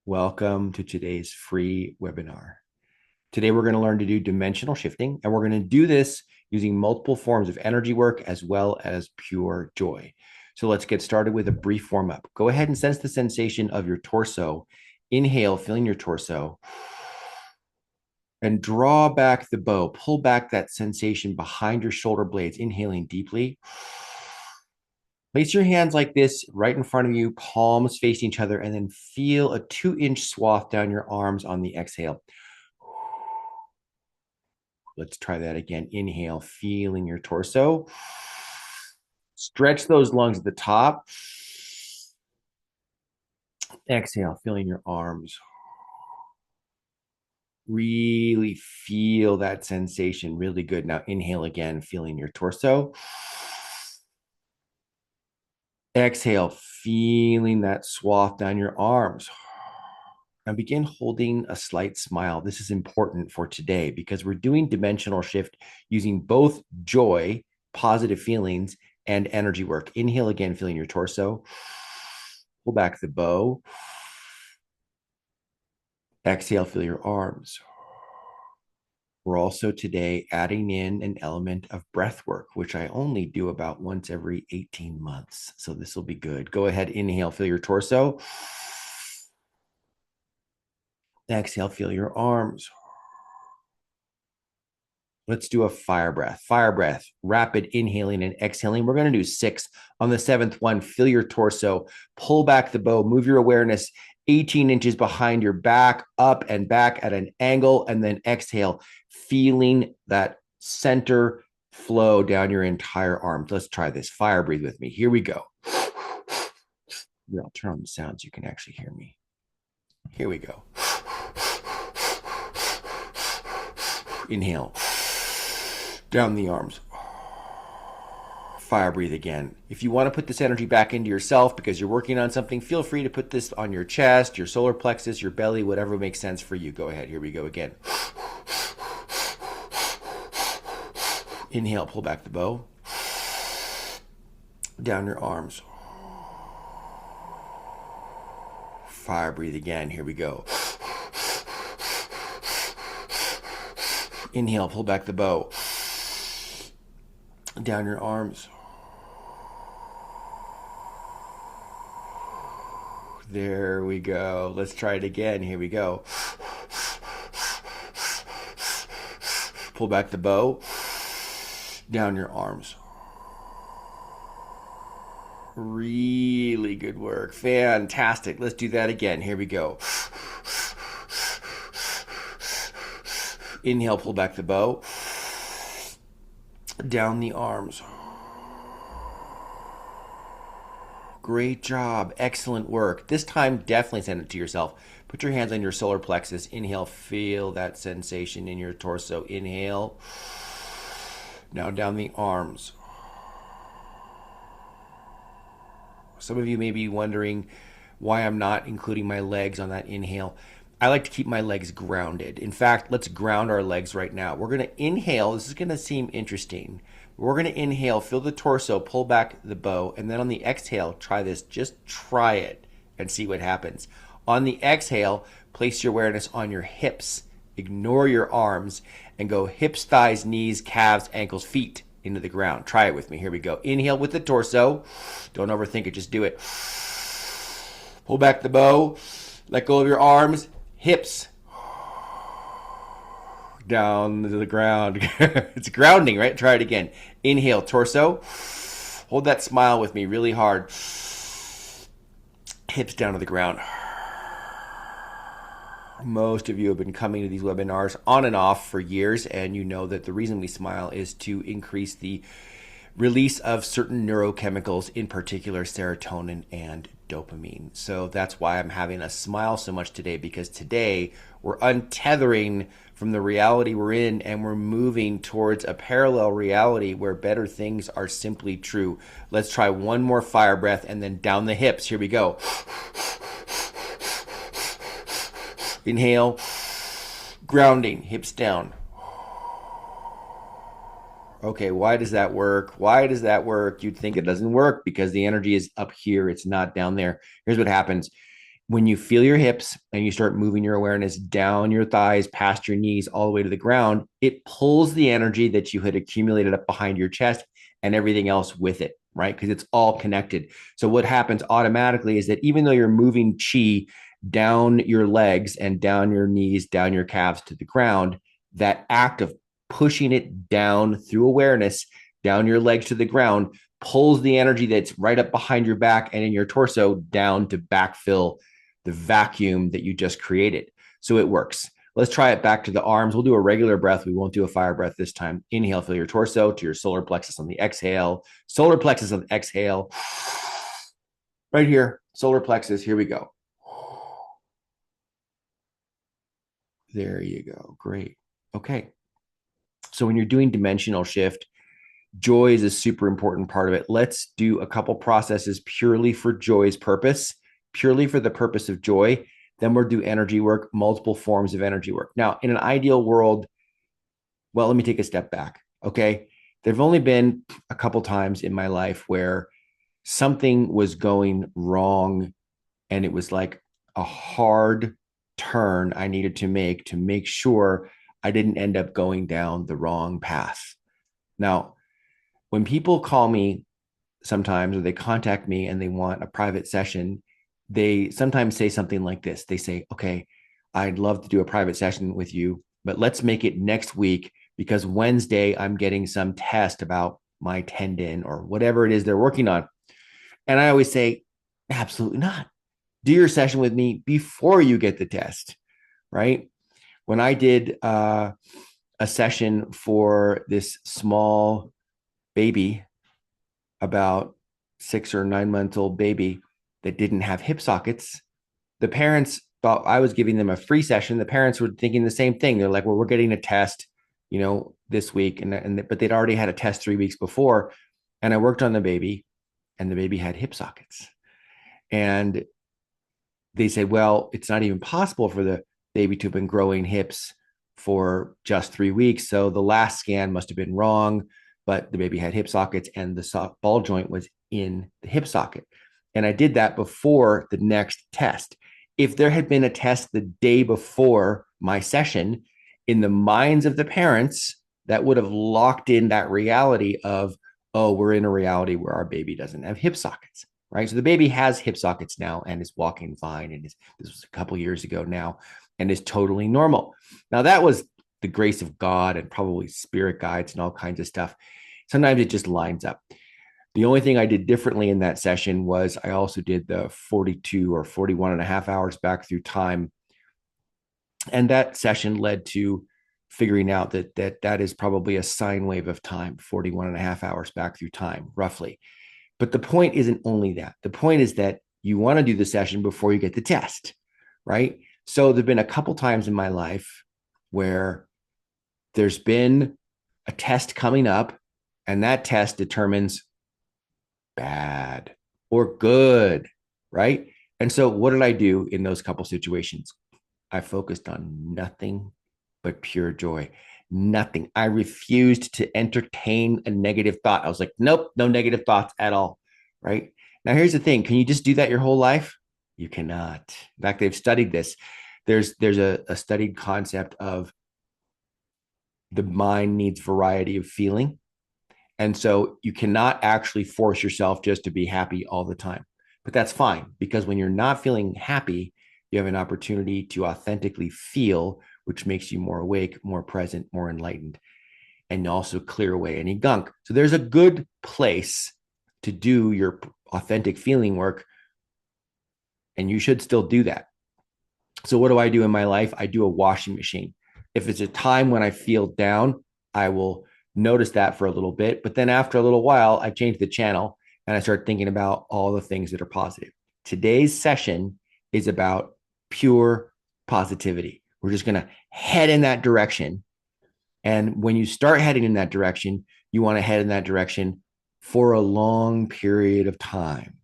Welcome to today's free webinar. Today, we're going to learn to do dimensional shifting, and we're going to do this using multiple forms of energy work as well as pure joy. So let's get started with a brief warm up. Go ahead and sense the sensation of your torso. Inhale, feeling your torso, and draw back the bow. Pull back that sensation behind your shoulder blades, inhaling deeply. Place your hands like this right in front of you, palms facing each other, and then feel a 2-inch swath down your arms on the exhale. Let's try that again. Inhale, feeling your torso. Stretch those lungs at the top. Exhale, feeling your arms. Really feel that sensation. Really good. Now inhale again, feeling your torso. Exhale, feeling that swath down your arms. And begin holding a slight smile. This is important for today because we're doing dimensional shift using both joy, positive feelings, and energy work. Inhale again, feeling your torso. Pull back the bow. Exhale, feel your arms. We're also today adding in an element of breath work, which I only do about once every 18 months. So this will be good. Go ahead, inhale, feel your torso. Exhale, feel your arms. Let's do a fire breath. Fire breath, rapid inhaling and exhaling. We're going to do 6. On the 7th one, feel your torso, pull back the bow, move your awareness 18 inches behind your back, up and back at an angle, and then exhale, feeling that center flow down your entire arm. Let's try this. Fire breathe with me. Here we go. I'll turn on the sound so you can actually hear me. Here we go. Inhale. Down the arms. Fire breathe again. If you want to put this energy back into yourself because you're working on something, feel free to put this on your chest, your solar plexus, your belly, whatever makes sense for you. Go ahead. Here we go again. Inhale, pull back the bow. Down your arms. Fire breathe again. Here we go. Inhale, pull back the bow. Down your arms. There we go. Let's try it again. Here we go. Pull back the bow. Down your arms. Really good work. Fantastic. Let's do that again. Here we go. Inhale, pull back the bow. Down the arms. Great job. Excellent work. This time, definitely send it to yourself. Put your hands on your solar plexus. Inhale, feel that sensation in your torso. Inhale. Now down the arms. Some of you may be wondering why I'm not including my legs on that inhale. I like to keep my legs grounded. In fact, let's ground our legs right now. We're going to inhale. This is going to seem interesting. We're going to inhale, feel the torso, pull back the bow, and then on the exhale, try this. Just try it and see what happens. On the exhale, place your awareness on your hips. Ignore your arms and go hips, thighs, knees, calves, ankles, feet into the ground. Try it with me. Here we go. Inhale with the torso. Don't overthink it. Just do it. Pull back the bow. Let go of your arms. Hips down to the ground. It's grounding, right? Try it again. Inhale, torso. Hold that smile with me really hard. Hips down to the ground. Most of you have been coming to these webinars on and off for years, and you know that the reason we smile is to increase the release of certain neurochemicals, in particular serotonin and dopamine. So that's why I'm having us smile so much today, because today we're untethering from the reality we're in and we're moving towards a parallel reality where better things are simply true. Let's try one more fire breath and then down the hips. Here we go. Inhale, grounding, hips down. Okay, why does that work? Why does that work? You'd think it doesn't work because the energy is up here. It's not down there. Here's what happens. When you feel your hips and you start moving your awareness down your thighs, past your knees, all the way to the ground, it pulls the energy that you had accumulated up behind your chest and everything else with it, right? Because it's all connected. So what happens automatically is that even though you're moving chi down your legs and down your knees, down your calves to the ground, that act of pushing it down through awareness, down your legs to the ground, pulls the energy that's right up behind your back and in your torso down to backfill the vacuum that you just created. So it works. Let's try it back to the arms. We'll do a regular breath. We won't do a fire breath this time. Inhale, feel your torso to your solar plexus on the exhale. Solar plexus on the exhale. Right here, solar plexus. Here we go. There you go. Great. Okay. So when you're doing dimensional shift, joy is a super important part of it. Let's do a couple processes purely for joy's purpose, purely for the purpose of joy. Then we'll do energy work, multiple forms of energy work. Now, in an ideal world, well, let me take a step back. Okay. There have only been a couple times in my life where something was going wrong and it was like a hard turn I needed to make sure I didn't end up going down the wrong path. Now, when people call me sometimes or they contact me and they want a private session, they sometimes say something like this. They say, okay, I'd love to do a private session with you, but let's make it next week because Wednesday I'm getting some test about my tendon or whatever it is they're working on. And I always say, absolutely not. Do your session with me before you get the test, right? When I did a session for this small baby, about 6 or 9 months old baby that didn't have hip sockets, the parents thought I was giving them a free session. The parents were thinking the same thing. They're like, well, we're getting a test, this week. But they'd already had a test 3 weeks before. And I worked on the baby and the baby had hip sockets. And they said, well, it's not even possible for the baby to have been growing hips for just 3 weeks. So the last scan must have been wrong, but the baby had hip sockets and the ball joint was in the hip socket. And I did that before the next test. If there had been a test the day before my session, in the minds of the parents, that would have locked in that reality of, oh, we're in a reality where our baby doesn't have hip sockets, right? So the baby has hip sockets now and is walking fine. And this was a couple years ago now and is totally normal. Now, that was the grace of God and probably spirit guides and all kinds of stuff. Sometimes it just lines up. The only thing I did differently in that session was I also did the 42 or 41 and a half hours back through time. And that session led to figuring out that is probably a sine wave of time, 41 and a half hours back through time, roughly. But the point isn't only that. The point is that you want to do the session before you get the test, right? So there've been a couple times in my life where there's been a test coming up and that test determines bad or good, right? And so what did I do in those couple situations? I focused on nothing but pure joy. Nothing. I refused to entertain a negative thought. I was like, nope, no negative thoughts at all, right? Now, here's the thing. Can you just do that your whole life? You cannot. In fact, they've studied this. There's a studied concept of the mind needs variety of feeling. And so you cannot actually force yourself just to be happy all the time. But that's fine because when you're not feeling happy, you have an opportunity to authentically feel, which makes you more awake, more present, more enlightened, and also clear away any gunk. So there's a good place to do your authentic feeling work, and you should still do that. So what do I do in my life? I do a washing machine. If it's a time when I feel down, I will notice that for a little bit. But then after a little while, I change the channel and I start thinking about all the things that are positive. Today's session is about pure positivity. We're just going to head in that direction. And when you start heading in that direction, you want to head in that direction for a long period of time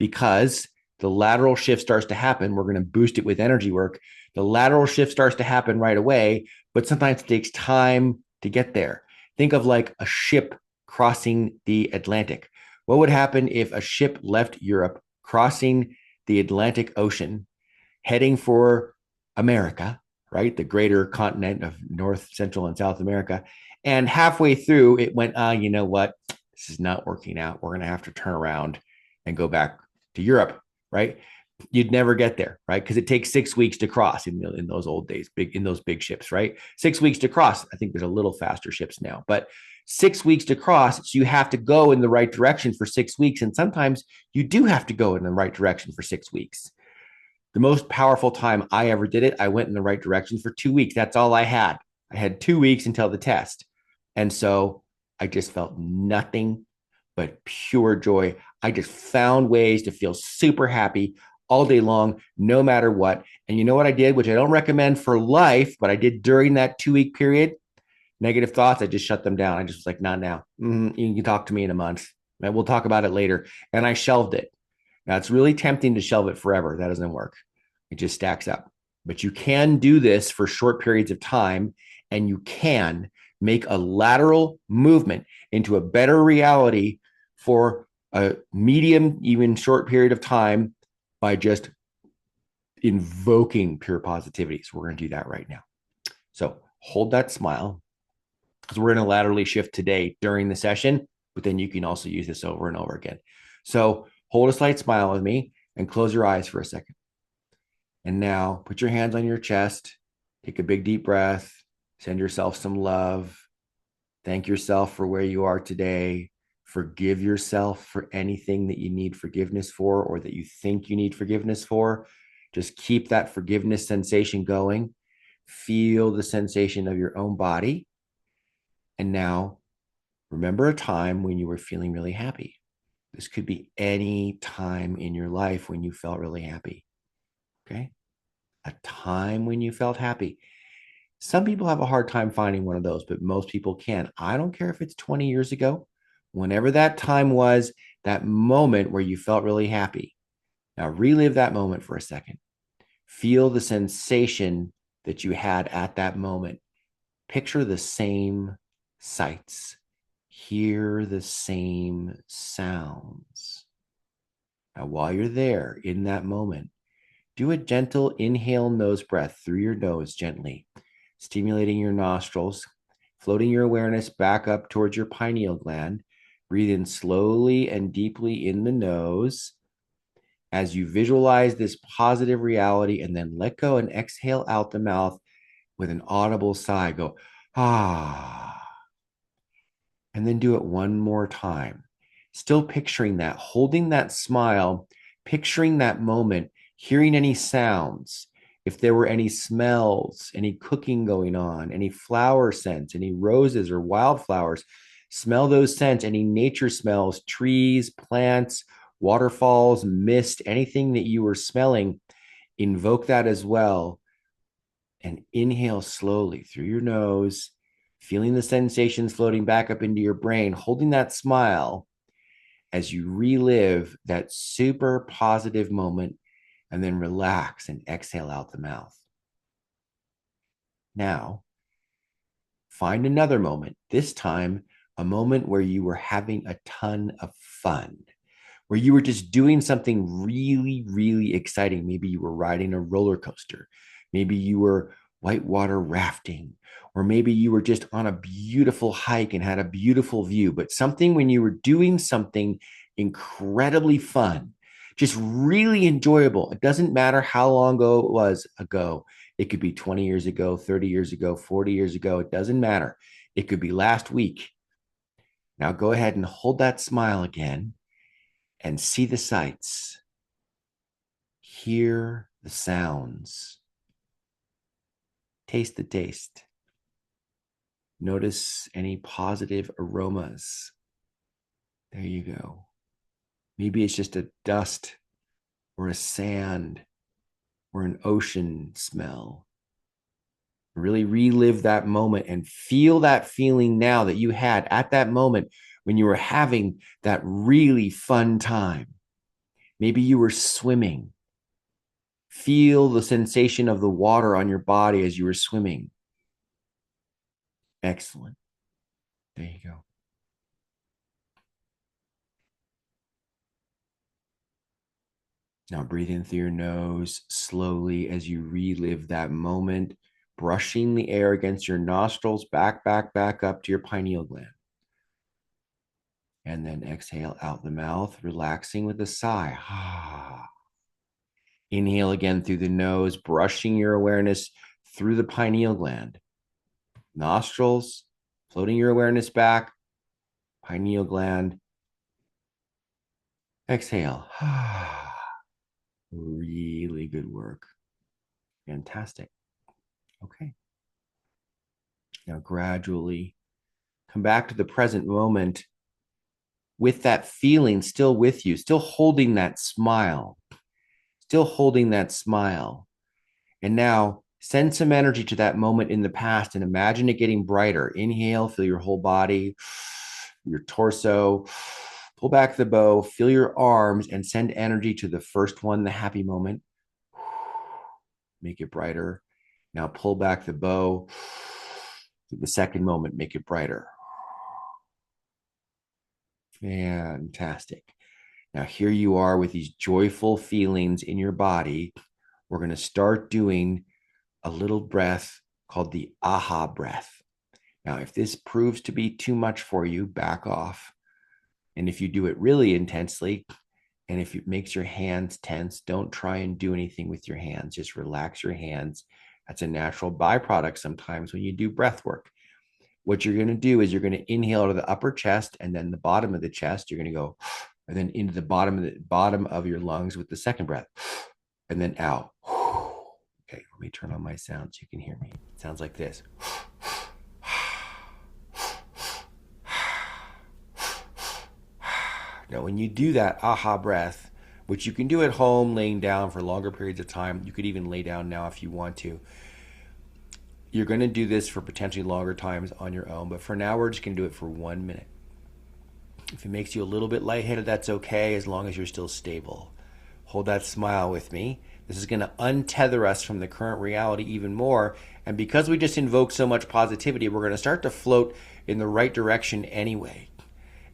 because the lateral shift starts to happen. We're going to boost it with energy work. The lateral shift starts to happen right away, but sometimes it takes time to get there. Think of like a ship crossing the Atlantic. What would happen if a ship left Europe, crossing the Atlantic Ocean, heading for America, right? The greater continent of North, Central, and South America. And halfway through, it went, you know what? This is not working out. We're going to have to turn around and go back to Europe, right? You'd never get there, right? Because it takes 6 weeks to cross in those old days, big in those big ships, right? 6 weeks to cross. I think there's a little faster ships now, but 6 weeks to cross. So you have to go in the right direction for 6 weeks, and sometimes you do have to go in the right direction for 6 weeks. The most powerful time I ever did it, I went in the right direction for 2 weeks. That's all I had. I had 2 weeks until the test. And so I just felt nothing but pure joy. I just found ways to feel super happy all day long, no matter what. And you know what I did, which I don't recommend for life, but I did during that 2 week period? Negative thoughts, I just shut them down. I just was like, not now. You can talk to me in a month. And we'll talk about it later. And I shelved it. Now, it's really tempting to shelve it forever. That doesn't work. It just stacks up. But you can do this for short periods of time, and you can make a lateral movement into a better reality for a medium, even short period of time by just invoking pure positivity. So we're going to do that right now. So hold that smile because we're going to laterally shift today during the session, but then you can also use this over and over again. So hold a slight smile with me and close your eyes for a second. And now put your hands on your chest, take a big deep breath, send yourself some love, thank yourself for where you are today, forgive yourself for anything that you need forgiveness for or that you think you need forgiveness for. Just keep that forgiveness sensation going. Feel the sensation of your own body. And now remember a time when you were feeling really happy. This could be any time in your life when you felt really happy. Okay. A time when you felt happy. Some people have a hard time finding one of those, but most people can. I don't care if it's 20 years ago, whenever that time was, that moment where you felt really happy. Now relive that moment for a second. Feel the sensation that you had at that moment. Picture the same sights. Hear the same sounds. Now, while you're there in that moment, do a gentle inhale nose breath through your nose gently, stimulating your nostrils, floating your awareness back up towards your pineal gland. Breathe in slowly and deeply in the nose as you visualize this positive reality, and then let go and exhale out the mouth with an audible sigh. Go, ah. And then do it one more time. Still picturing that, holding that smile, picturing that moment, hearing any sounds, if there were any smells, any cooking going on, any flower scents, any roses or wildflowers, smell those scents, any nature smells, trees, plants, waterfalls, mist, anything that you were smelling, invoke that as well. And inhale slowly through your nose, feeling the sensations floating back up into your brain, holding that smile as you relive that super positive moment, and then relax and exhale out the mouth. Now, find another moment, this time a moment where you were having a ton of fun, where you were just doing something really, really exciting. Maybe you were riding a roller coaster. Maybe you were whitewater rafting, or maybe you were just on a beautiful hike and had a beautiful view, but something when you were doing something incredibly fun, just really enjoyable. It doesn't matter how long ago it was ago. It could be 20 years ago, 30 years ago, 40 years ago. It doesn't matter. It could be last week. Now go ahead and hold that smile again and see the sights, hear the sounds, taste the taste. Notice any positive aromas. There you go. Maybe it's just a dust or a sand or an ocean smell. Really relive that moment and feel that feeling now that you had at that moment when you were having that really fun time. Maybe you were swimming. Feel the sensation of the water on your body as you were swimming. Excellent. There you go. Now breathe in through your nose slowly as you relive that moment, brushing the air against your nostrils, back up to your pineal gland. And then exhale out the mouth, relaxing with a sigh. Inhale again through the nose, brushing your awareness through the pineal gland. Nostrils, floating your awareness back, pineal gland. Exhale. Really good work. Fantastic. Okay. Now gradually come back to the present moment with that feeling still with you, still holding that smile, still holding that smile. And now send some energy to that moment in the past and imagine it getting brighter. Inhale, feel your whole body, your torso. Pull back the bow, feel your arms, and send energy to the first one, the happy moment. Make it brighter. Now pull back the bow to the second moment, make it brighter. Fantastic. Now here you are with these joyful feelings in your body. We're going to start doing a little breath called the AHA breath. Now, if this proves to be too much for you, back off. And if you do it really intensely, and if it makes your hands tense, don't try and do anything with your hands. Just relax your hands. That's a natural byproduct sometimes when you do breath work. What you're going to do is you're going to inhale to the upper chest and then the bottom of the chest. You're going to go and then into the bottom of your lungs with the second breath, and then out. Okay, let me turn on my sound so you can hear me. It sounds like this. Now, when you do that AHA breath, which you can do at home, laying down for longer periods of time, you could even lay down now if you want to. You're going to do this for potentially longer times on your own, but for now, we're just going to do it for 1 minute. If it makes you a little bit lightheaded, that's okay, as long as you're still stable. Hold that smile with me. This is going to untether us from the current reality even more. And because we just invoked so much positivity, we're going to start to float in the right direction anyway.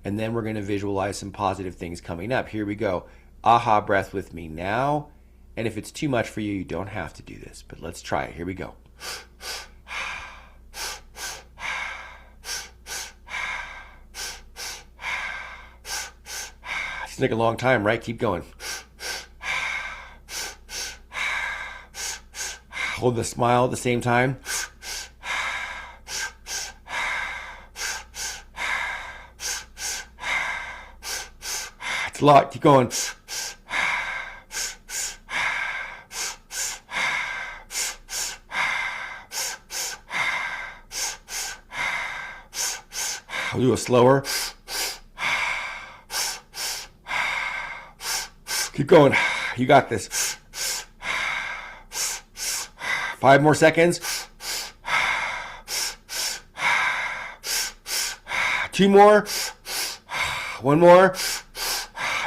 And then we're going to visualize some positive things coming up. Here we go. AHA breath with me now. And if it's too much for you, you don't have to do this, but let's try it. Here we go. Seems like a long time, right? Keep going. Hold the smile at the same time. It's a lot. Keep going. I'll do it slower. Keep going. You got this. 5 more seconds. 2 more. 1 more.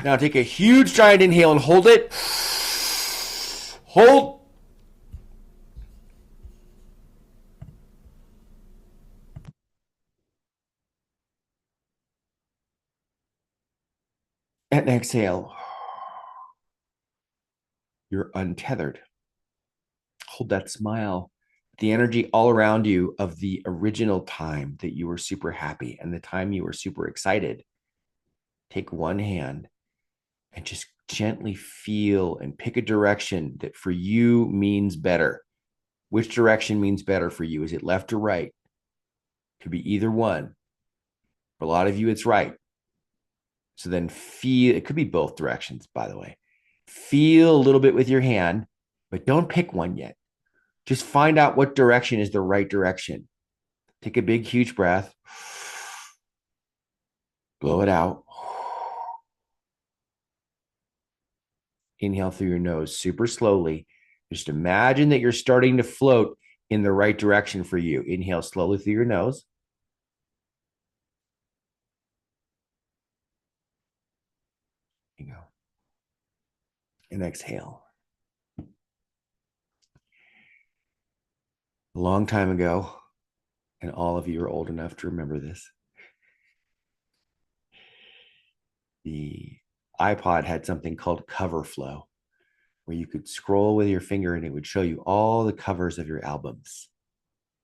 Now take a huge giant inhale and hold it. Hold. And exhale. You're untethered. Hold that smile. The energy all around you of the original time that you were super happy and the time you were super excited. Take one hand and just gently feel and pick a direction that for you means better. Which direction means better for you? Is it left or right? Could be either one. For a lot of you, it's right. So then feel, it could be both directions, by the way. Feel a little bit with your hand, but don't pick one yet. Just find out what direction is the right direction. Take a big, huge breath. Blow it out. Inhale through your nose super slowly. Just imagine that you're starting to float in the right direction for you. Inhale slowly through your nose. There you go. And exhale. A long time ago, and all of you are old enough to remember this, the iPod had something called Cover Flow. where you could scroll with your finger and it would show you all the covers of your albums,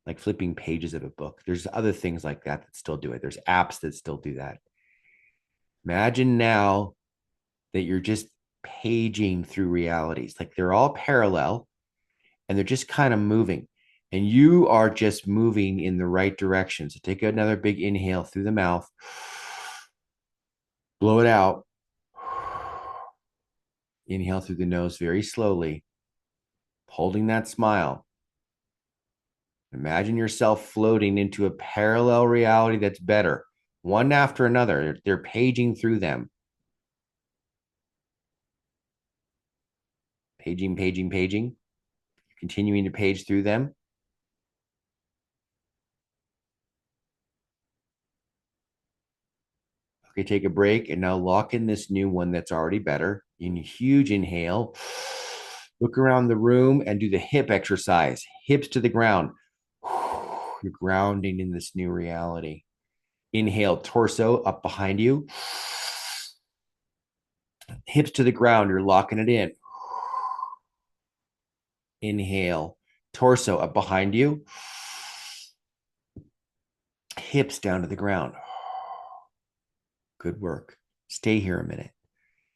like flipping pages of a book. There's other things like that that still do it. There's apps that still do that. Imagine now that you're just paging through realities, like they're all parallel and they're just kind of moving. And you are just moving in the right direction. So take another big inhale through the mouth, blow it out. Inhale through the nose very slowly, holding that smile. Imagine yourself floating into a parallel reality that's better, one after another. They're paging through them. Paging, paging, paging. Continuing to page through them. Okay, take a break and now lock in this new one that's already better. In a huge inhale. Look around the room and do the hip exercise. Hips to the ground. You're grounding in this new reality. Inhale, torso up behind you. Hips to the ground. You're locking it in. Inhale, torso up behind you. Hips down to the ground. Good work. Stay here a minute.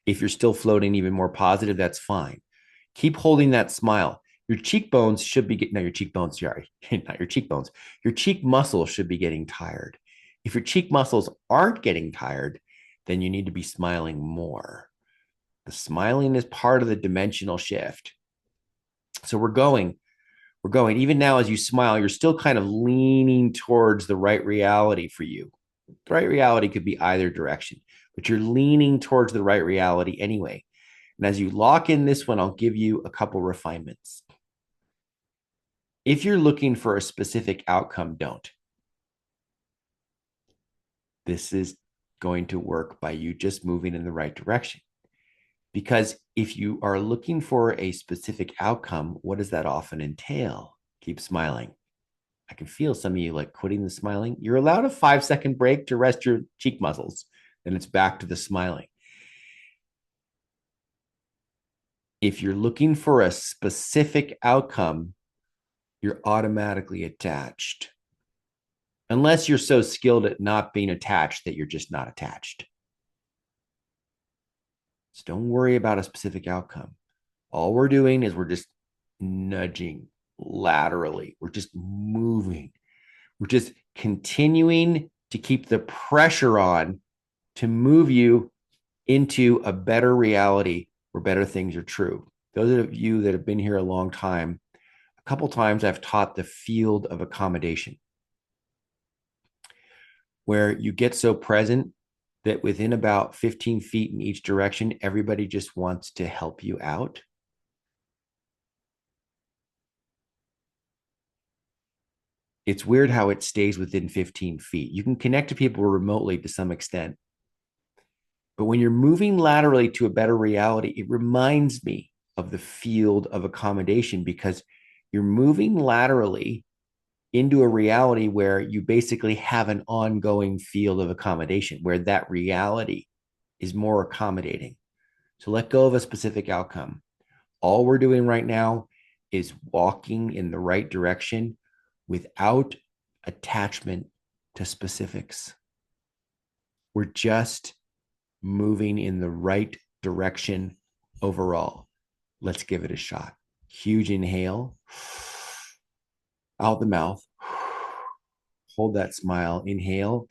If you're still floating even more positive, that's fine. Keep holding that smile. Your cheekbones should be getting, no, your cheekbones, sorry, not your cheekbones. Your cheek muscles should be getting tired. If your cheek muscles aren't getting tired, then you need to be smiling more. The smiling is part of the dimensional shift. So we're going. Even now, as you smile, you're still kind of leaning towards the right reality for you. The right reality could be either direction, but you're leaning towards the right reality anyway. And as you lock in this one, I'll give you a couple refinements. If you're looking for a specific outcome, don't. This is going to work by you just moving in the right direction. Because if you are looking for a specific outcome, what does that often entail? Keep smiling. I can feel some of you like quitting the smiling. You're allowed a 5-second break to rest your cheek muscles. Then it's back to the smiling. If you're looking for a specific outcome, you're automatically attached. Unless you're so skilled at not being attached that you're just not attached. So don't worry about a specific outcome. All we're doing is we're just nudging laterally. We're just moving. We're just continuing to keep the pressure on to move you into a better reality where better things are true. Those of you that have been here a long time, a couple times I've taught the field of accommodation, where you get so present that within about 15 feet in each direction, everybody just wants to help you out. It's weird how it stays within 15 feet. You can connect to people remotely to some extent. But when you're moving laterally to a better reality, it reminds me of the field of accommodation because you're moving laterally into a reality where you basically have an ongoing field of accommodation, where that reality is more accommodating. So let go of a specific outcome. All we're doing right now is walking in the right direction without attachment to specifics. We're just moving in the right direction overall. Let's give it a shot. Huge inhale out the mouth. Hold that smile. Inhale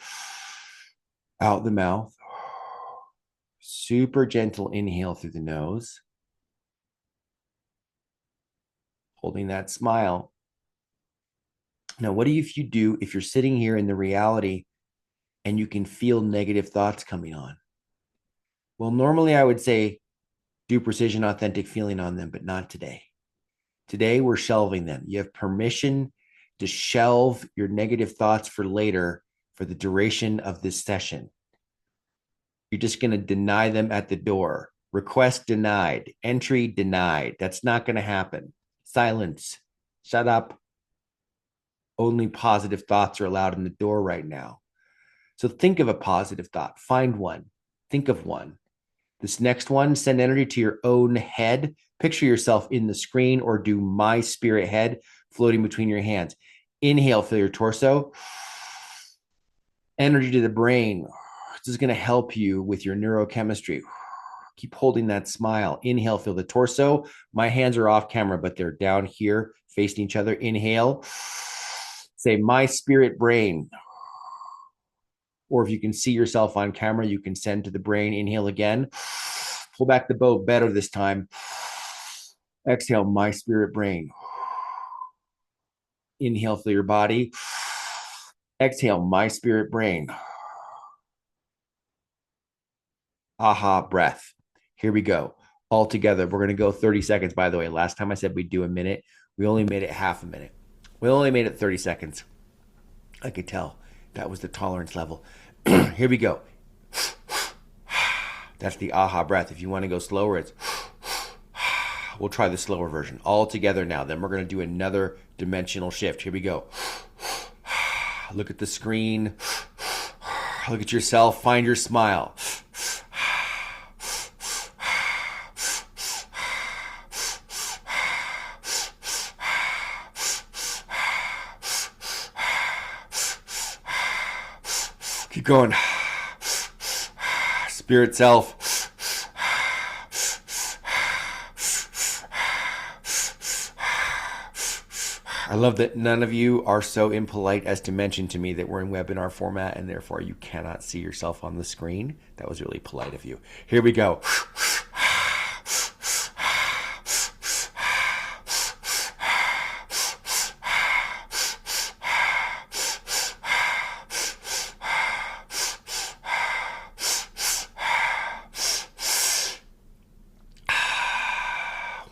out the mouth. Super gentle inhale through the nose. Holding that smile. Now, what do you do if you're sitting here in the reality and you can feel negative thoughts coming on? Well, normally I would say do precision authentic feeling on them, but not today. Today, we're shelving them. You have permission to shelve your negative thoughts for later for the duration of this session. You're just going to deny them at the door. Request denied. Entry denied. That's not going to happen. Silence. Shut up. Only positive thoughts are allowed in the door right now. So think of a positive thought. Find one. Think of one This next one, send energy to your own head. Picture yourself in the screen or do my spirit head floating between your hands. Inhale, feel your torso. Energy to the brain. This is going to help you with your neurochemistry. Keep holding that smile. Inhale, feel the torso. My hands are off camera, but they're down here facing each other. Inhale. Say, my spirit brain. Or if you can see yourself on camera, you can send to the brain. Inhale again. Pull back the bow better this time. Exhale, my spirit brain. Inhale, feel your body. Exhale, my spirit brain. Aha, breath. Here we go. All together. We're going to go 30 seconds, by the way. Last time I said we'd do a minute. We only made it half a minute. We only made it 30 seconds. I could tell that was the tolerance level. Here we go. That's the aha breath. If you want to go slower, it's we'll try the slower version. All together now. Then we're going to do another dimensional shift. Here we go. Look at the screen. Look at yourself. Find your smile. Keep going. Spirit self. I love that none of you are so impolite as to mention to me that we're in webinar format and therefore you cannot see yourself on the screen. That was really polite of you. Here we go.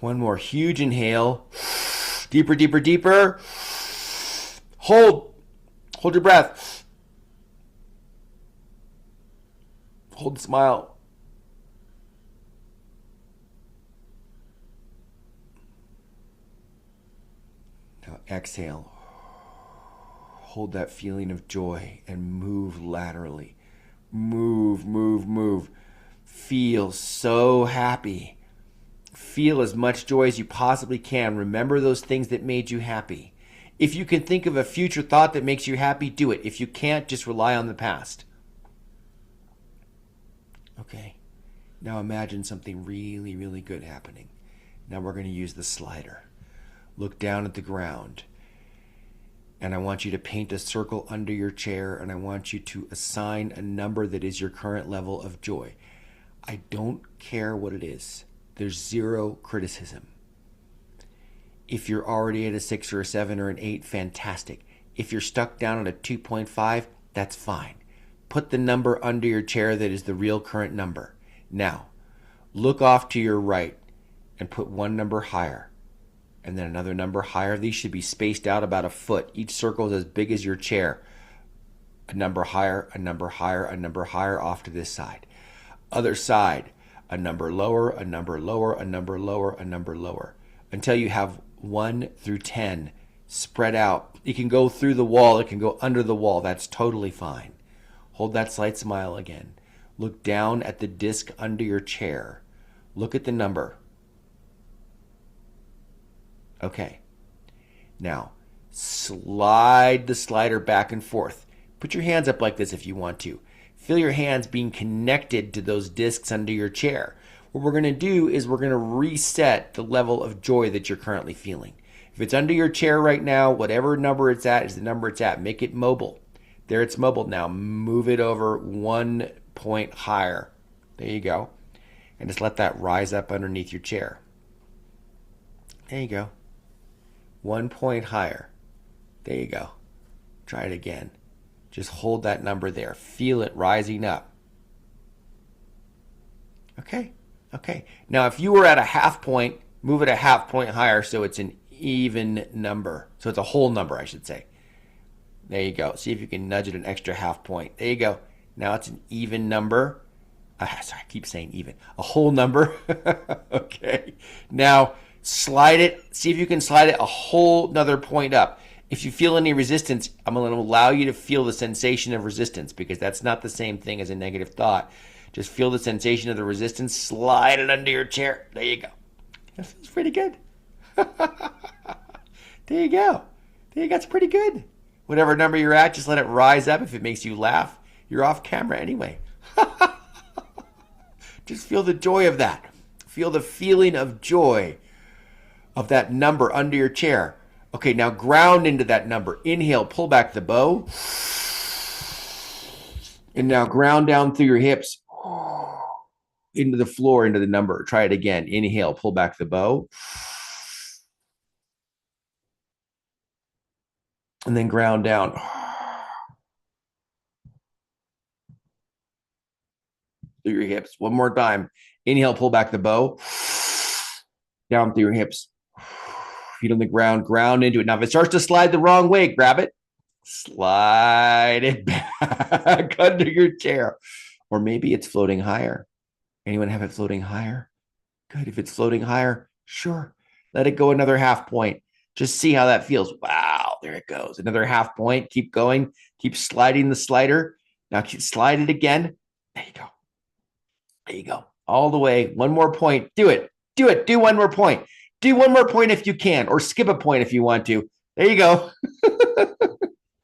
One more huge inhale. Deeper, deeper, deeper. Hold. Hold your breath. Hold the smile. Now exhale. Hold that feeling of joy and move laterally. Move, move, move. Feel so happy. Feel as much joy as you possibly can. Remember those things that made you happy. If you can think of a future thought that makes you happy, do it. If you can't, just rely on the past. Okay. Now imagine something really, really good happening. Now we're going to use the slider. Look down at the ground. And I want you to paint a circle under your chair, and I want you to assign a number that is your current level of joy. I don't care what it is. There's zero criticism. If you're already at a 6 or a 7 or an 8, fantastic. If you're stuck down at a 2.5, that's fine. Put the number under your chair that is the real current number. Now, look off to your right and put one number higher and then another number higher. These should be spaced out about a foot. Each circle is as big as your chair. A number higher, a number higher, a number higher off to this side. Other side. A number lower, a number lower, a number lower, a number lower, until you have 1 through 10 spread out. It can go through the wall, it can go under the wall. That's totally fine. Hold that slight smile again. Look down at the disc under your chair. Look at the number. Okay. Now, slide the slider back and forth. Put your hands up like this if you want to. Feel your hands being connected to those discs under your chair. What we're going to do is we're going to reset the level of joy that you're currently feeling. If it's under your chair right now, whatever number it's at is the number it's at. Make it mobile. There it's mobile now. Move it over 1 point higher. There you go. And just let that rise up underneath your chair. There you go. 1 point higher. There you go. Try it again. Just hold that number there. Feel it rising up. Okay. Okay. Now, if you were at a half point, move it a half point higher so it's an even number. So it's a whole number, I should say. There you go. See if you can nudge it an extra half point. There you go. Now it's an even number. Sorry, I keep saying even. A whole number. Okay. Now, slide it. See if you can slide it a whole nother point up. If you feel any resistance, I'm going to allow you to feel the sensation of resistance because that's not the same thing as a negative thought. Just feel the sensation of the resistance. Slide it under your chair. There you go. That feels pretty good. There you go. There you go. It's pretty good. Whatever number you're at, just let it rise up. If it makes you laugh, you're off camera anyway. Just feel the joy of that. Feel the feeling of joy of that number under your chair. Okay, now ground into that number. Inhale, pull back the bow. And now ground down through your hips into the floor, into the number. Try it again. Inhale, pull back the bow. And then ground down. Through your hips. One more time. Inhale, pull back the bow. Down through your hips. Feet on the ground, ground into it. Now, if it starts to slide the wrong way, grab it. Slide it back under your chair. Or maybe it's floating higher. Anyone have it floating higher? Good. If it's floating higher, sure. Let it go another half point. Just see how that feels. Wow, there it goes. Another half point. Keep going. Keep sliding the slider. Now slide it again. There you go. There you go. All the way. One more point. Do it. Do it. Do one more point. Do one more point if you can, or skip a point if you want to. There you go.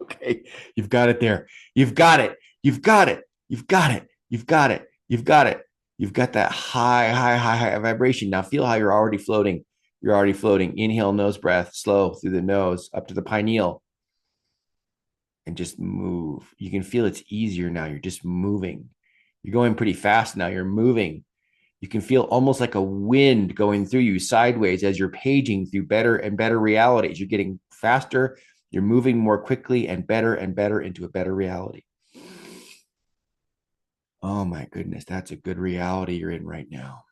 Okay. You've got it there. You've got it. You've got it. You've got it. You've got it. You've got it. You've got that high vibration. Now feel how you're already floating. You're already floating. Inhale, nose breath, slow through the nose up to the pineal. And just move. You can feel it's easier now. You're just moving. You're going pretty fast now. You're moving. You can feel almost like a wind going through you sideways as you're paging through better and better realities. You're getting faster. You're moving more quickly and better into a better reality. Oh my goodness, that's a good reality you're in right now.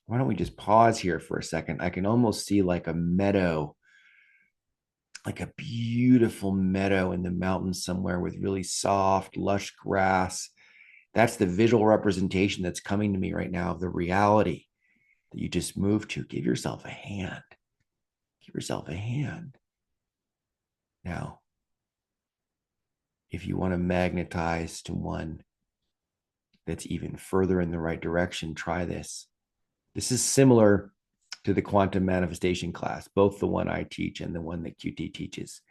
Why don't we just pause here for a second? I can almost see like a meadow, like a beautiful meadow in the mountains somewhere with really soft, lush grass. That's the visual representation that's coming to me right now of the reality that you just moved to. Give yourself a hand. Give yourself a hand. Now, if you want to magnetize to one that's even further in the right direction, try this. This is similar to the quantum manifestation class, both the one I teach and the one that QT teaches.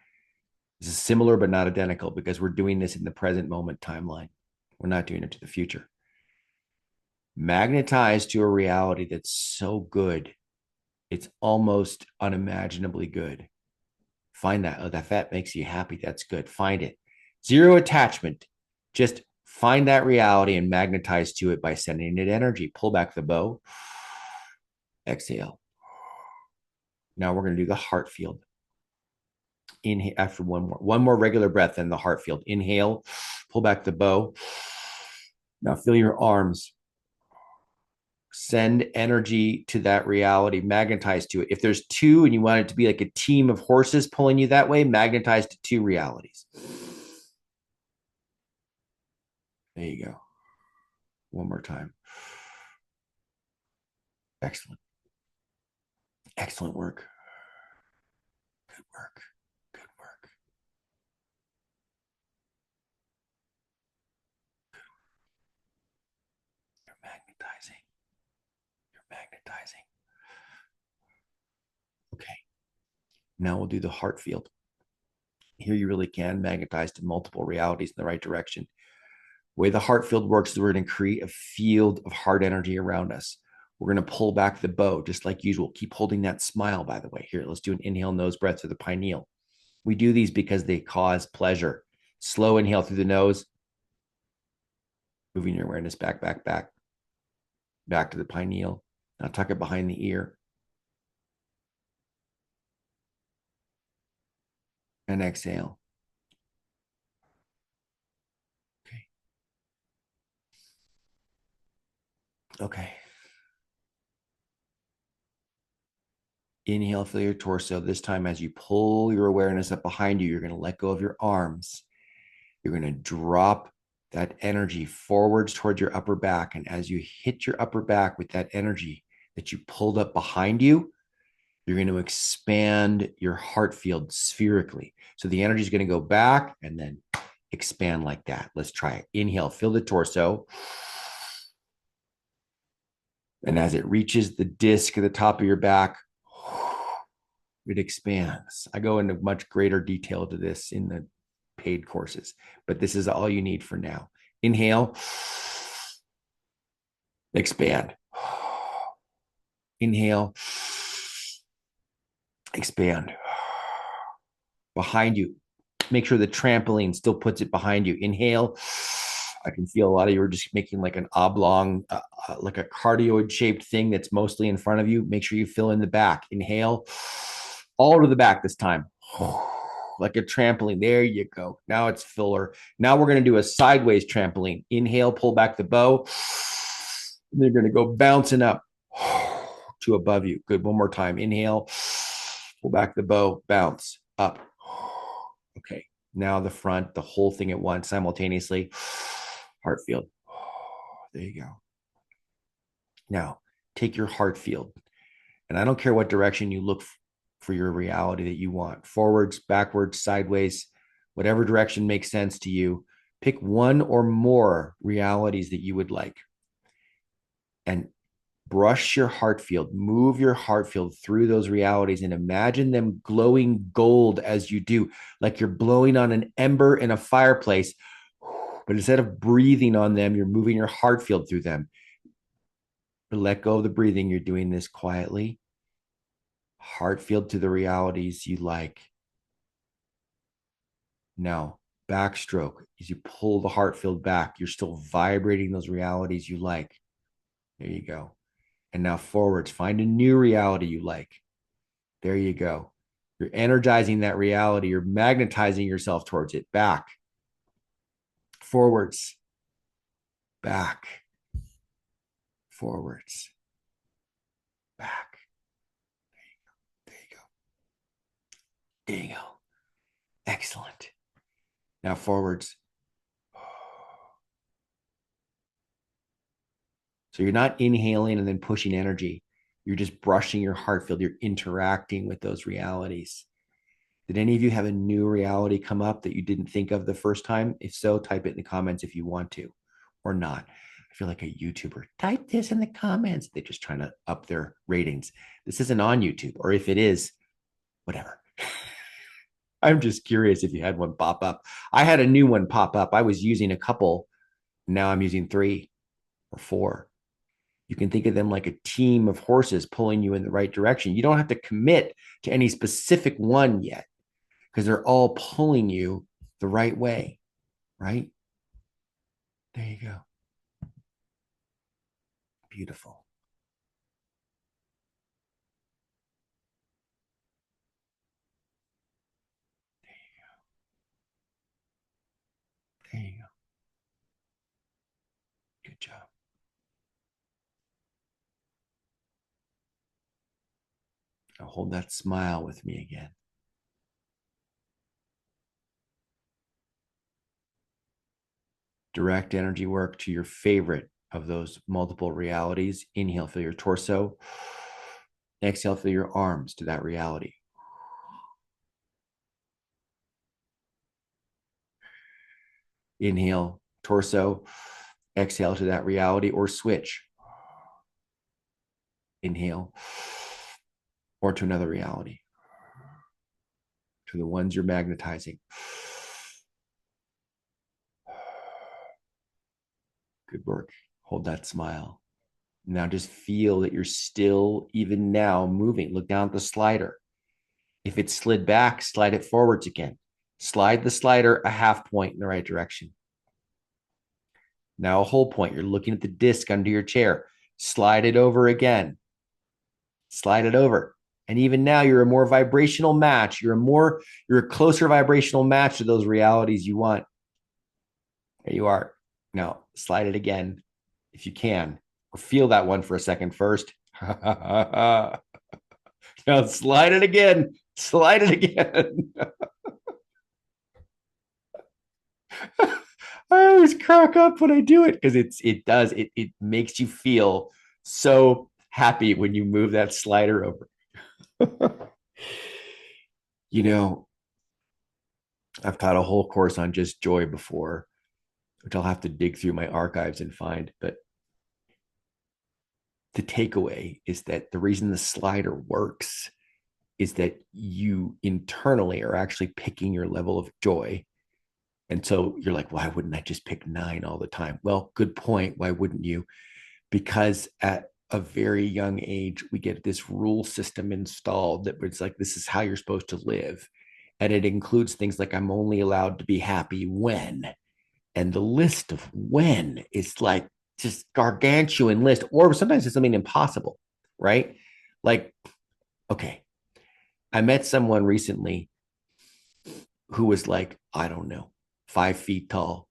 This is similar but not identical because we're doing this in the present moment timeline. We're not doing it to the future. Magnetize to a reality that's so good, it's almost unimaginably good. Find that. Oh, that makes you happy. That's good. Find it. Zero attachment. Just find that reality and magnetize to it by sending it energy. Pull back the bow. Exhale. Now we're going to do the heart field. Inhale after one more regular breath in the heart field. Inhale, pull back the bow. Now feel your arms. Send energy to that reality, magnetize to it. If there's two and you want it to be like a team of horses pulling you that way, magnetize to two realities. There you go. One more time. Excellent. Excellent work. Good work. Good work. You're magnetizing. You're magnetizing. Okay. Now we'll do the heart field. Here you really can magnetize to multiple realities in the right direction. The way the heart field works is we're going to create a field of heart energy around us. We're going to pull back the bow just like usual. Keep holding that smile, by the way. Here, let's do an inhale, nose breath to the pineal. We do these because they cause pleasure. Slow inhale through the nose. Moving your awareness back to the pineal. Now tuck it behind the ear. And exhale. Okay. Okay. Inhale, feel your torso. This time, as you pull your awareness up behind you, you're going to let go of your arms. You're going to drop that energy forwards towards your upper back. And as you hit your upper back with that energy that you pulled up behind you, you're going to expand your heart field spherically. So the energy is going to go back and then expand like that. Let's try it. Inhale, feel the torso. And as it reaches the disc at the top of your back, it expands. I go into much greater detail to this in the paid courses, but this is all you need for now. Inhale, expand. Inhale, expand. Behind you, make sure the trampoline still puts it behind you. Inhale. I can feel a lot of you are just making like an oblong, like a cardioid shaped thing that's mostly in front of you. Make sure you fill in the back. Inhale, all to the back this time. Like a trampoline. There you go. Now it's filler. Now we're going to do a sideways trampoline. Inhale, pull back the bow. They're going to go bouncing up to above you. Good. One more time. Inhale, pull back the bow, bounce up. Okay. Now the front, the whole thing at once, simultaneously. Heart field. There you go. Now take your heart field, and I don't care what direction you look for your reality that you want, forwards, backwards, sideways, whatever direction makes sense to you. Pick one or more realities that you would like and brush your heart field, move your heart field through those realities and imagine them glowing gold as you do, like you're blowing on an ember in a fireplace. But instead of breathing on them, you're moving your heart field through them. Let go of the breathing. You're doing this quietly. Heart field to the realities you like. Now, backstroke, as you pull the heart field back, you're still vibrating those realities you like. There you go. And now forwards, find a new reality you like. There you go. You're energizing that reality. You're magnetizing yourself towards it. Back, forwards, back, forwards, back. There you go. There you go. There you go. Excellent. Now forwards. So you're not inhaling and then pushing energy. You're just brushing your heart field. You're interacting with those realities. Did any of you have a new reality come up that you didn't think of the first time? If so, type it in the comments if you want to or not. I feel like a YouTuber. Type this in the comments. They're just trying to up their ratings. This isn't on YouTube, or if it is, whatever. I'm just curious if you had one pop up. I had a new one pop up. I was using a couple. Now I'm using 3 or 4. You can think of them like a team of horses pulling you in the right direction. You don't have to commit to any specific one yet because they're all pulling you the right way, right? There you go. Beautiful. There you go. Good job. Now hold that smile with me again. Direct energy work to your favorite of those multiple realities. Inhale, feel your torso. Exhale, feel your arms to that reality. Inhale, torso. Exhale to that reality, or switch. Inhale, or to another reality, to the ones you're magnetizing. Good work. Hold that smile. Now just feel that you're still, even now, moving. Look down at the slider. If it slid back, slide it forwards again. Slide the slider a half point in the right direction. Now a whole point. You're looking at the disc under your chair. Slide it over again. Slide it over. And even now, you're a more vibrational match. You're a closer vibrational match to those realities you want. There you are. Now slide it again if you can, or feel that one for a second first. Now slide it again. Slide it again. I always crack up when I do it because it makes you feel so happy when you move that slider over. You know, I've taught a whole course on just joy before, which I'll have to dig through my archives and find. But the takeaway is that the reason the slider works is that you internally are actually picking your level of joy. And so you're like, why wouldn't I just pick 9 all the time? Well, good point. Why wouldn't you? Because at a very young age, we get this rule system installed that it's like, this is how you're supposed to live. And it includes things like, I'm only allowed to be happy when. And the list of when is like just gargantuan list, or sometimes it's something impossible, right? Like, okay, I met someone recently who was like, I don't know, 5 feet tall.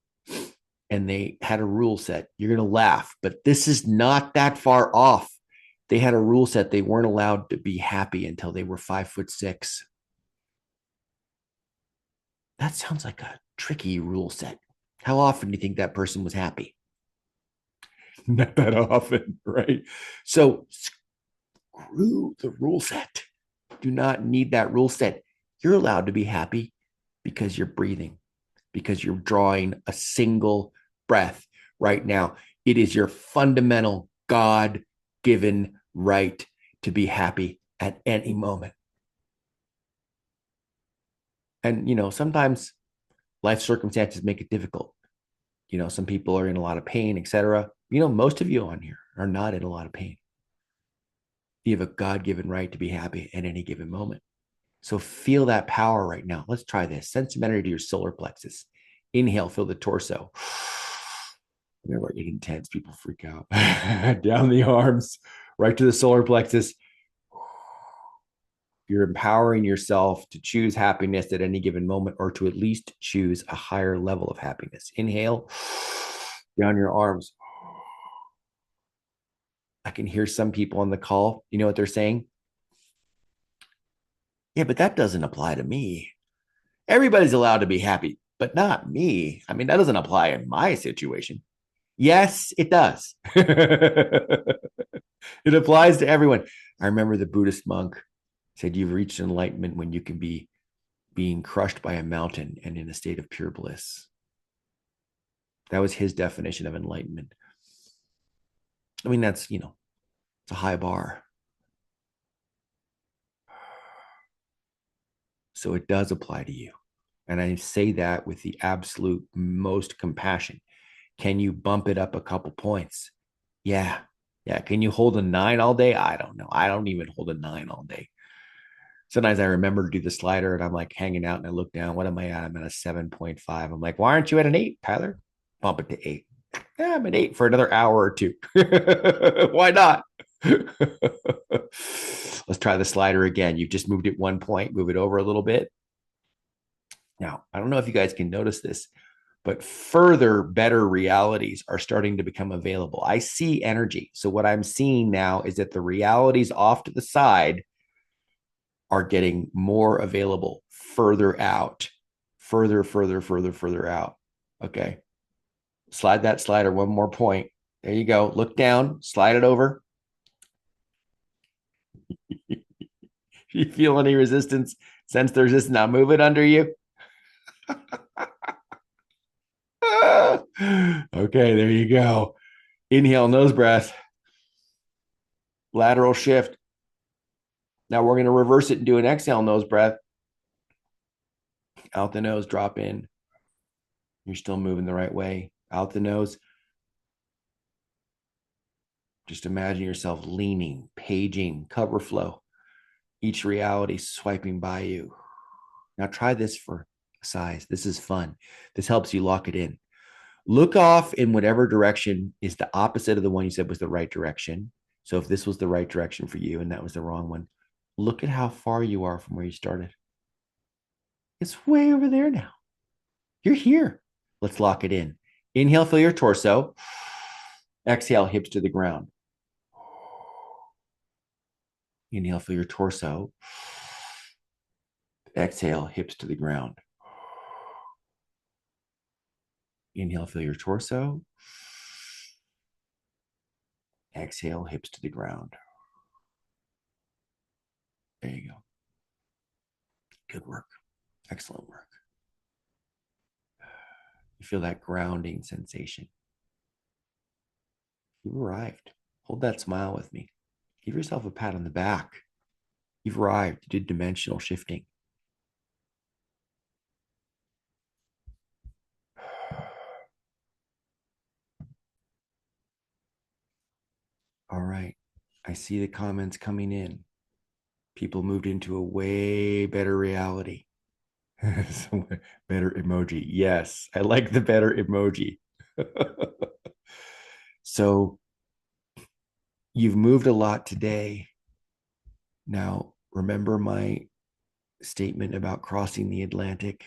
And they had a rule set. You're going to laugh, but this is not that far off. They had a rule set. They weren't allowed to be happy until they were 5'6". That sounds like a tricky rule set. How often do you think that person was happy? Not that often, right? So screw the rule set. Do not need that rule set. You're allowed to be happy because you're breathing, because you're drawing a single breath right now. It is your fundamental God given right to be happy at any moment. And, sometimes life circumstances make it difficult. Some people are in a lot of pain, etc. Most of you on here are not in a lot of pain. You have a God given right to be happy at any given moment. So feel that power right now. Let's try this. Send some energy to your solar plexus. Inhale, feel the torso. Whenever I get intense, people freak out. Down the arms, right to the solar plexus. You're empowering yourself to choose happiness at any given moment, or to at least choose a higher level of happiness. Inhale, down your arms. I can hear some people on the call. You know what they're saying? Yeah, but that doesn't apply to me. Everybody's allowed to be happy, but not me. I mean, that doesn't apply in my situation. Yes, it does. It applies to everyone. I remember the Buddhist monk said, you've reached enlightenment when you can be being crushed by a mountain and in a state of pure bliss. That was his definition of enlightenment. I mean, that's, it's a high bar. So it does apply to you. And I say that with the absolute most compassion. Can you bump it up a couple points? Yeah. Yeah. Can you hold a 9 all day? I don't know. I don't even hold a 9 all day. Sometimes I remember to do the slider and I'm like hanging out and I look down. What am I at? I'm at a 7.5. I'm like, why aren't you at an 8, Tyler? Bump it to 8. Yeah, I'm at 8 for another hour or two. Why not? Let's try the slider again. You've just moved it 1 point, move it over a little bit. Now, I don't know if you guys can notice this, but further better realities are starting to become available. I see energy. So what I'm seeing now is that the realities off to the side are getting more available further out, further out. Okay. Slide that slider 1 more point. There you go. Look down, slide it over. You feel any resistance? Sense the resistance. Now move it under you. Okay, there you go. Inhale, nose breath. Lateral shift. Now we're going to reverse it and do an exhale, nose breath. Out the nose, drop in. You're still moving the right way. Out the nose. Just imagine yourself leaning, paging, cover flow. Each reality swiping by you. Now try this for size. This is fun. This helps you lock it in. Look off in whatever direction is the opposite of the one you said was the right direction. So if this was the right direction for you and that was the wrong one, look at how far you are from where you started. It's way over there now. You're here. Let's lock it in. Inhale, feel your torso. Exhale, hips to the ground. Inhale, feel your torso. Exhale, hips to the ground. Inhale, feel your torso. Exhale, hips to the ground. There you go. Good work. Excellent work. You feel that grounding sensation. You arrived. Hold that smile with me. Give yourself a pat on the back. You've arrived. You did dimensional shifting. All right. I see the comments coming in. People moved into a way better reality. Better emoji. Yes, I like the better emoji. So you've moved a lot today. Now, remember my statement about crossing the Atlantic?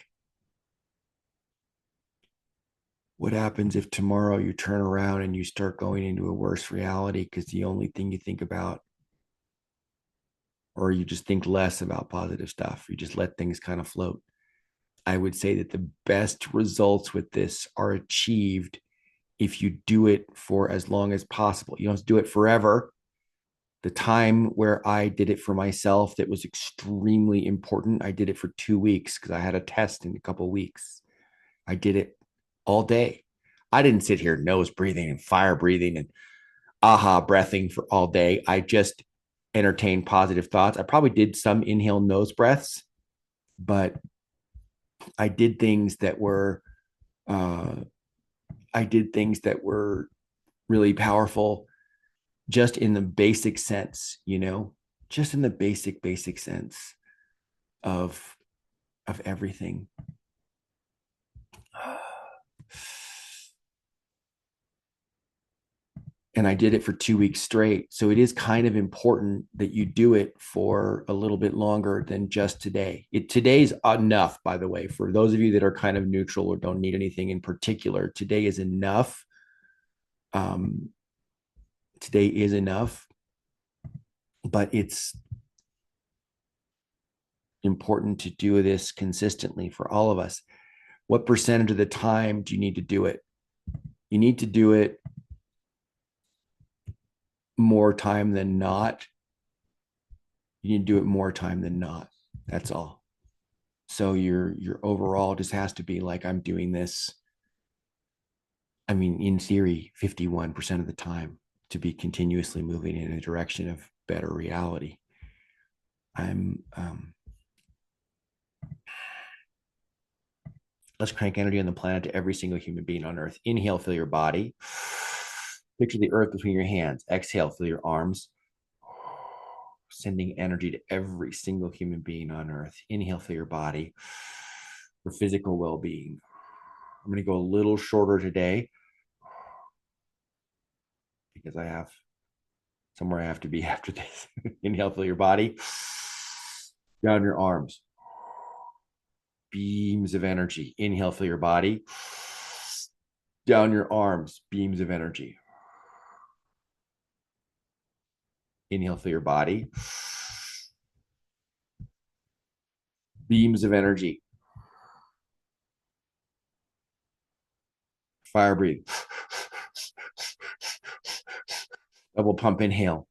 What happens if tomorrow you turn around and you start going into a worse reality because the only thing you think about, or you just think less about positive stuff? You just let things kind of float. I would say that the best results with this are achieved if you do it for as long as possible. You don't have to do it forever. The time where I did it for myself that was extremely important, I did it for 2 weeks because I had a test in a couple of weeks. I did it all day. I didn't sit here nose breathing and fire breathing and aha breathing for all day. I just entertained positive thoughts. I probably did some inhale nose breaths, but I did things that were uh, I did things that were really powerful just in the basic sense, just in the basic sense of everything. And I did it for 2 weeks straight. So it is kind of important that you do it for a little bit longer than just today. Today's enough, by the way, for those of you that are kind of neutral or don't need anything in particular. Today is enough. Um, Today is enough, but it's important to do this consistently for all of us. What percentage of the time do you need to do it? You need to do it more time than not. You need to do it more time than not. That's all. So your overall just has to be like, I'm doing this. I mean, in theory, 51% of the time to be continuously moving in a direction of better reality. Let's crank energy on the planet to every single human being on earth. Inhale, feel your body. Picture the earth between your hands. Exhale, feel your arms. Sending energy to every single human being on earth. Inhale, feel your body for physical well-being. I'm going to go a little shorter today because I have somewhere I have to be after this. Inhale, feel your body. Down your arms. Beams of energy. Inhale, feel your body. Down your arms. Beams of energy. Inhale, feel your body. Beams of energy. Fire breathe. Double pump inhale.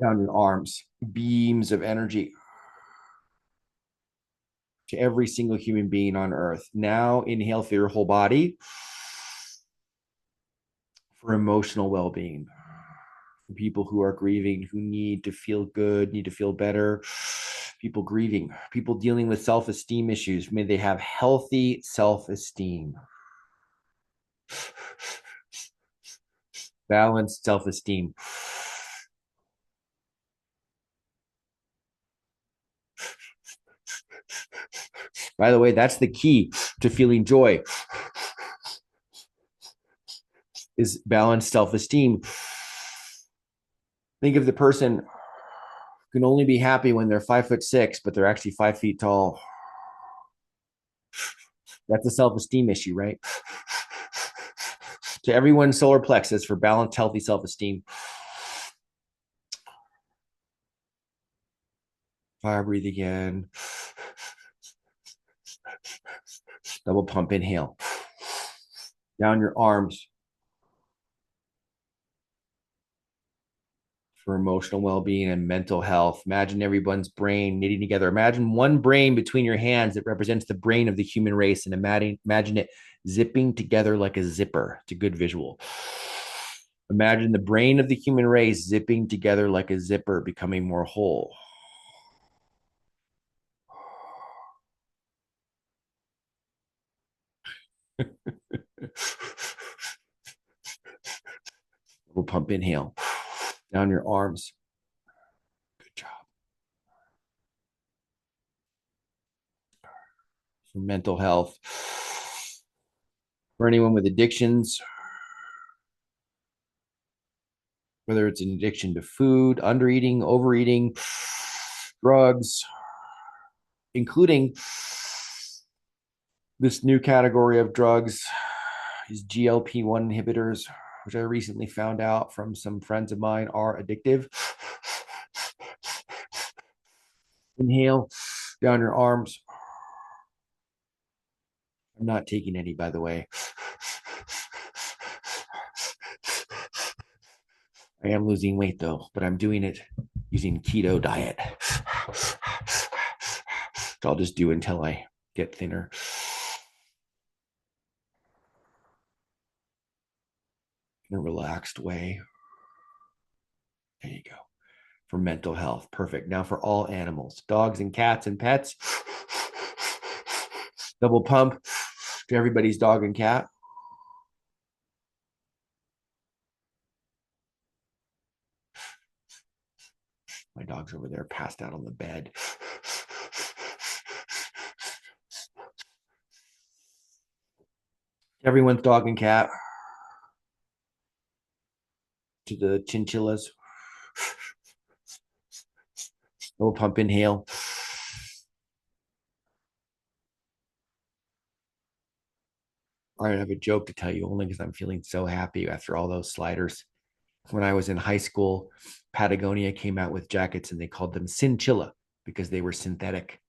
Down your arms. Beams of energy to every single human being on earth. Now inhale through your whole body for emotional well-being. For people who are grieving, who need to feel good, need to feel better. People grieving, people dealing with self-esteem issues. May they have healthy self-esteem. Balanced self-esteem. By the way, that's the key to feeling joy is balanced self-esteem. Think of the person who can only be happy when they're 5'6", but they're actually 5 feet tall. That's a self-esteem issue, right? To everyone's solar plexus for balanced, healthy self-esteem. Fire breathe again. Double pump inhale. Down your arms for emotional well-being and mental health. Imagine everyone's brain knitting together. Imagine one brain between your hands that represents the brain of the human race, and imagine it zipping together like a zipper. It's a good visual. Imagine the brain of the human race zipping together like a zipper, becoming more whole. We'll pump inhale down your arms. Good job. For mental health, for anyone with addictions, whether it's an addiction to food, undereating, overeating, drugs, including this new category of drugs is GLP-1 inhibitors, which I recently found out from some friends of mine are addictive. Inhale down your arms. I'm not taking any, by the way. I am losing weight though, but I'm doing it using keto diet. So I'll just do until I get thinner. In a relaxed way. There you go. For mental health. Perfect. Now for all animals, dogs and cats and pets. Double pump to everybody's dog and cat. My dog's over there passed out on the bed. Everyone's dog and cat. To the chinchillas. Double pump inhale. All right, I have a joke to tell you only because I'm feeling so happy after all those sliders. When I was in high school, Patagonia came out with jackets and they called them Cinchilla because they were synthetic.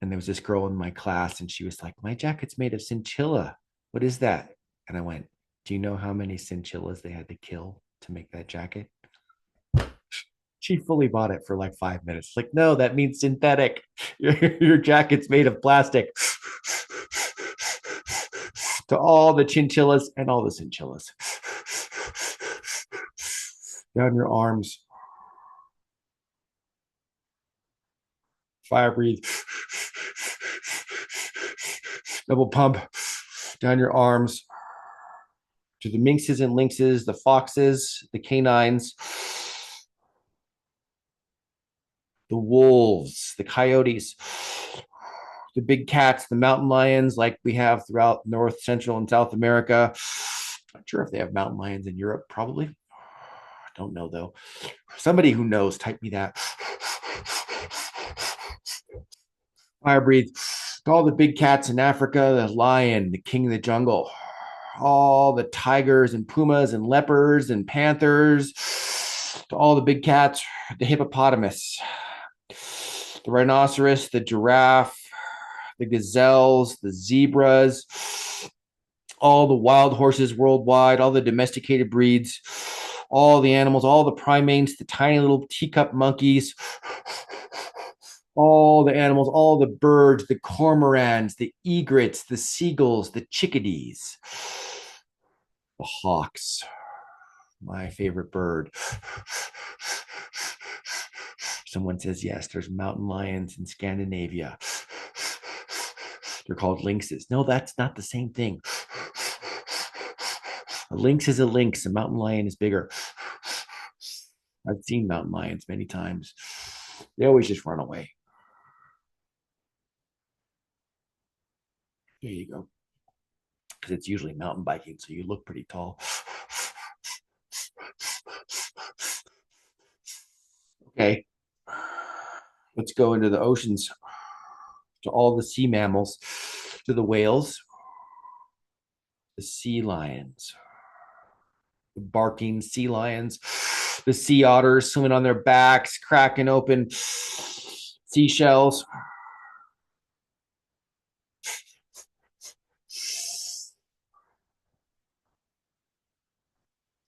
And there was this girl in my class and she was like, my jacket's made of Cinchilla. What is that? And I went, do you know how many Cinchillas they had to kill to make that jacket? She fully bought it for like 5 minutes. Like, no, that means synthetic. Your jacket's made of plastic. To all the chinchillas and all the chinchillas. Down your arms. Fire breathe. Double pump down your arms to the minxes and lynxes, the foxes, the canines, the wolves, the coyotes, the big cats, the mountain lions, like we have throughout North, Central, and South America. Not sure if they have mountain lions in Europe, probably. I don't know though. Somebody who knows, type me that. Fire breathe. All the big cats in Africa, the lion, the king of the jungle, all the tigers and pumas and leopards and panthers, to all the big cats, the hippopotamus, the rhinoceros, the giraffe, the gazelles, the zebras, all the wild horses worldwide, all the domesticated breeds, all the animals, all the primates, the tiny little teacup monkeys, all the animals, all the birds, the cormorants, the egrets, the seagulls, the chickadees, the hawks, my favorite bird. Someone says, yes, there's mountain lions in Scandinavia. They're called lynxes. No, that's not the same thing. A lynx is a lynx. A mountain lion is bigger. I've seen mountain lions many times. They always just run away. There you go. Because it's usually mountain biking, so you look pretty tall. Okay. Let's go into the oceans, to all the sea mammals, to the whales, the sea lions, the barking sea lions, the sea otters swimming on their backs, cracking open seashells.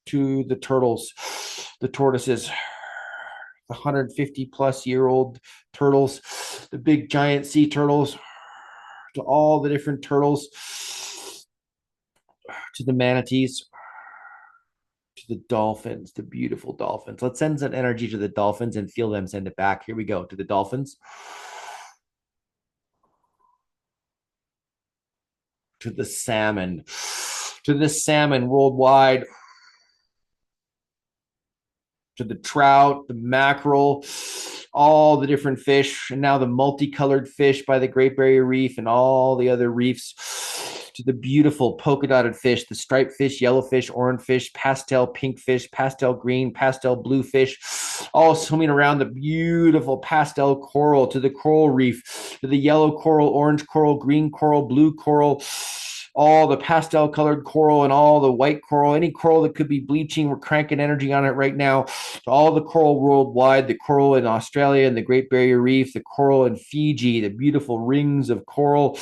To the turtles, the tortoises, the 150 plus year old turtles, the big giant sea turtles, to all the different turtles, to the manatees, to the dolphins, the beautiful dolphins. Let's send some energy to the dolphins and feel them send it back. Here we go to the dolphins, to the salmon worldwide, to the trout, the mackerel, all the different fish, and now the multicolored fish by the Great Barrier Reef and all the other reefs, to the beautiful polka dotted fish, the striped fish, yellow fish, orange fish, pastel pink fish, pastel green, pastel blue fish, all swimming around the beautiful pastel coral, to the coral reef, to the yellow coral, orange coral, green coral, blue coral, all the pastel colored coral and all the white coral, any coral that could be bleaching. We're cranking energy on it right now. To all the coral worldwide, the coral in Australia and the Great Barrier Reef, the coral in Fiji, the beautiful rings of coral,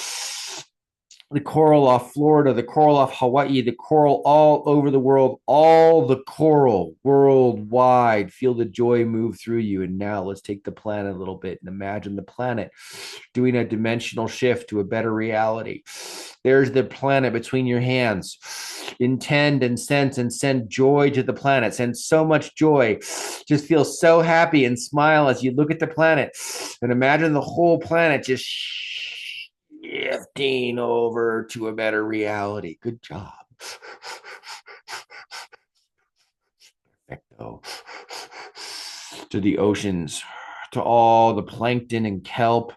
the coral off Florida, the coral off Hawaii, the coral all over the world, all the coral worldwide. Feel the joy move through you. And now let's take the planet a little bit and imagine the planet doing a dimensional shift to a better reality. There's the planet between your hands. Intend and sense and send joy to the planet. Send so much joy. Just feel so happy and smile as you look at the planet and imagine the whole planet just shifting over to a better reality. Good job. Perfecto. To the oceans, to all the plankton and kelp,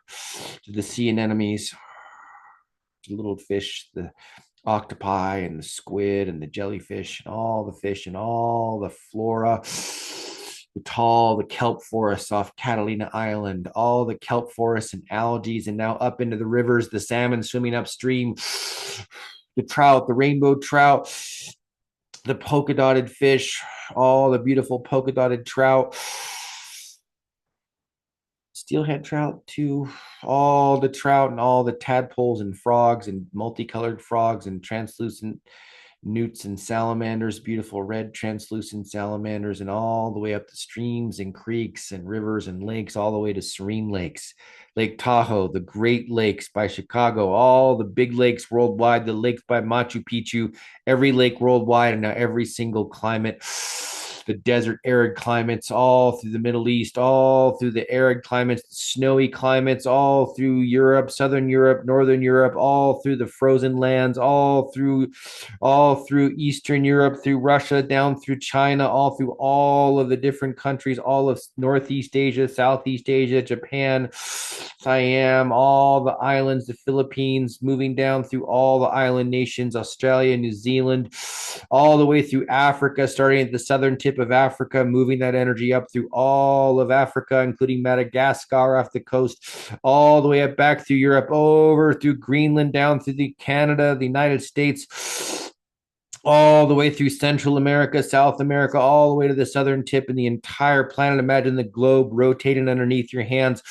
to the sea anemones, to little fish, the octopi and the squid and the jellyfish and all the fish and all the flora, the kelp forests off Catalina Island, all the kelp forests and algae, and now up into the rivers, the salmon swimming upstream, the trout, the rainbow trout, the polka dotted fish, all the beautiful polka dotted trout, steelhead trout too, all the trout and all the tadpoles and frogs and multicolored frogs and translucent newts and salamanders, beautiful red translucent salamanders, and all the way up the streams and creeks and rivers and lakes, all the way to serene lakes, Lake Tahoe, the Great Lakes by Chicago, all the big lakes worldwide, the lakes by Machu Picchu, every lake worldwide, and now every single climate, the desert arid climates, all through the Middle East, all through the arid climates, the snowy climates, all through Europe, Southern Europe, Northern Europe, all through the frozen lands, all through Eastern Europe, through Russia, down through China, all through all of the different countries, all of Northeast Asia, Southeast Asia, Japan, Siam, all the islands, the Philippines, moving down through all the island nations, Australia, New Zealand, all the way through Africa, starting at the southern tip of Africa, moving that energy up through all of Africa, including Madagascar off the coast, all the way up back through Europe, over through Greenland, down through the Canada, the United States, all the way through Central America, South America, all the way to the southern tip and the entire planet. Imagine the globe rotating underneath your hands.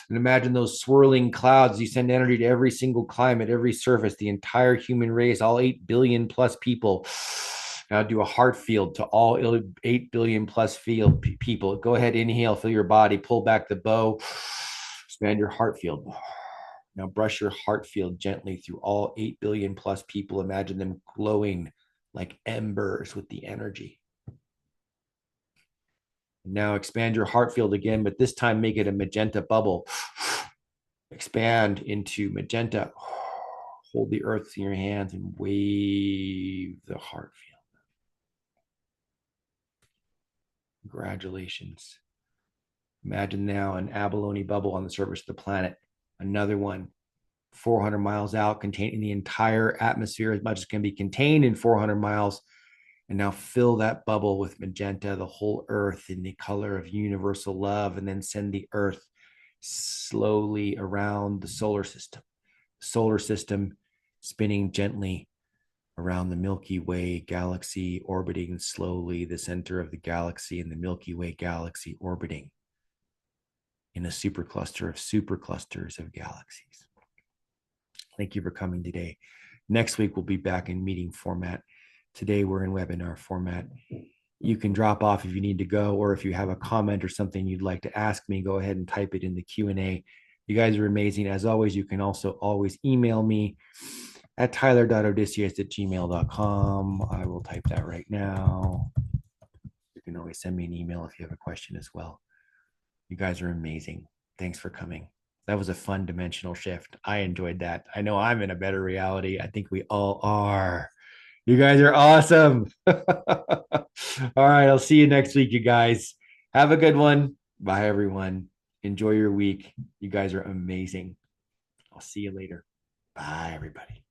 And imagine those swirling clouds. You send energy to every single climate, every surface, the entire human race, all 8 billion plus people. Now do a heart field to all 8 billion plus people. Go ahead, inhale, feel your body, pull back the bow, expand your heart field. Now brush your heart field gently through all 8 billion plus people. Imagine them glowing like embers with the energy. Now expand your heart field again, but this time make it a magenta bubble. Expand into magenta. Hold the earth in your hands and wave the heart field. Congratulations. Imagine now an abalone bubble on the surface of the planet. Another one 400 miles out, containing the entire atmosphere as much as can be contained in 400 miles. And now fill that bubble with magenta, the whole earth in the color of universal love, and then send the earth slowly around the solar system. Solar system spinning gently around the Milky Way galaxy, orbiting slowly the center of the galaxy, and the Milky Way galaxy orbiting in a supercluster of superclusters of galaxies. Thank you for coming today. Next week, we'll be back in meeting format. Today, we're in webinar format. You can drop off if you need to go, or if you have a comment or something you'd like to ask me, go ahead and type it in the Q&A. You guys are amazing. As always, you can also always email me at tyler.odysseus@gmail.com. I will type that right now. can always send me an email if you have a question as well. You guys are amazing. Thanks for coming. That was a fun dimensional shift. I enjoyed that. I know I'm in a better reality. I think we all are. You guys are awesome. All right. I'll see you next week, you guys. Have a good one. Bye, everyone. Enjoy your week. You guys are amazing. I'll see you later. Bye, everybody.